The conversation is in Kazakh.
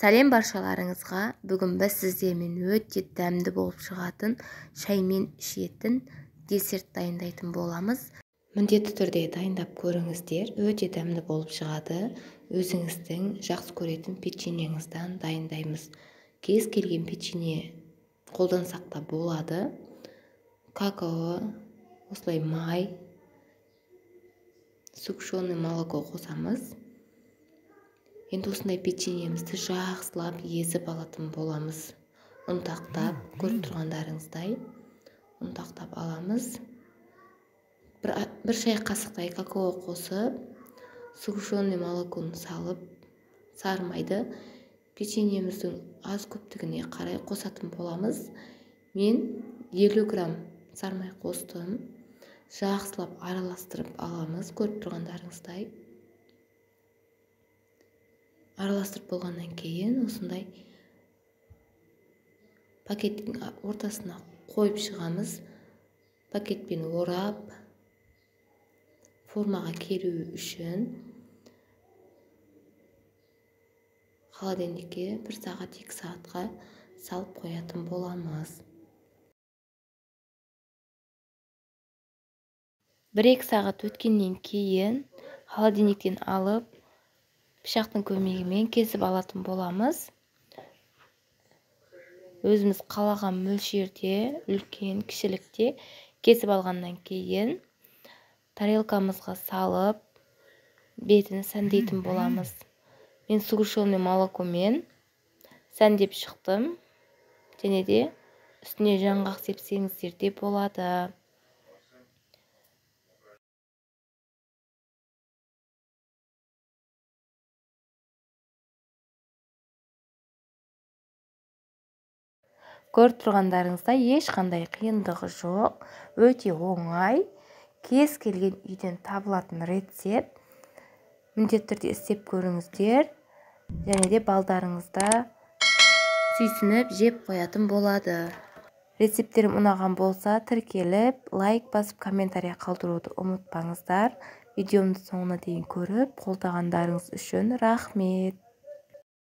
Сәлем баршаларыңызға. Бүгін біз сіздермен өте дәмді болып шығатын шаймен ішетін десерт дайындайтын боламыз. Міндетті түрде дайындап көріңіздер. Өте дәмді болып шығады. Өзіңіздің жақсы көретін печеньеңізден дайындаймыз. Кез келген печенье қолдансақ та болады. Какао, осылай май, сгущенный молоко қосамыз. Енді осындай печеньемізді жақсылап езіп алатын боламыз. Ұнтақтап, көріп тұрғандарыңыздай ұнтақтап аламыз. Бір шай қасықтай какао қосып, сгущенный молоконы салып, сары майды печеньеміздің аз көптігіне қарай қосатын боламыз. Мен 50 грамм сары май қостым. Жақсылап араластырып аламыз, көріп тұрғандарыңыздай. Араластырып болғаннан кейін осындай пакеттің ортасына қойып шығамыз. Пакетпен орап, формаға келу үшін холодильникке 1 сағат 2 сағатқа салып қоятын боламыз. 1-2 сағат өткеннен кейін холодильниктен алып, пышақтың көмегімен кесіп алатын боламыз. Өзіміз қалаған мөлшерде, үлкен, кішілікте кесіп алғаннан кейін тарелкамызға салып, бетін сәндейтін боламыз. Мен сгущенный молокомен сәндеп шықтым. Және де үстіне жаңғақ сепсеңіздер де болады. Көріп тұрғандарыңызда ешқандай қиындығы жоқ. Өте оңай. Кез келген үйден табылатын рецепт. Міндетті түрде істеп көріңіздер. Және де балдарыңызда сүйсініп жеп қоятын болады. Рецепттерім ұнаған болса, тіркеліп, лайк басып, комментария қалдыруды ұмытпаңыздар. Видеомды соңына дейін көріп, қолдағандарыңыз үшін рахмет.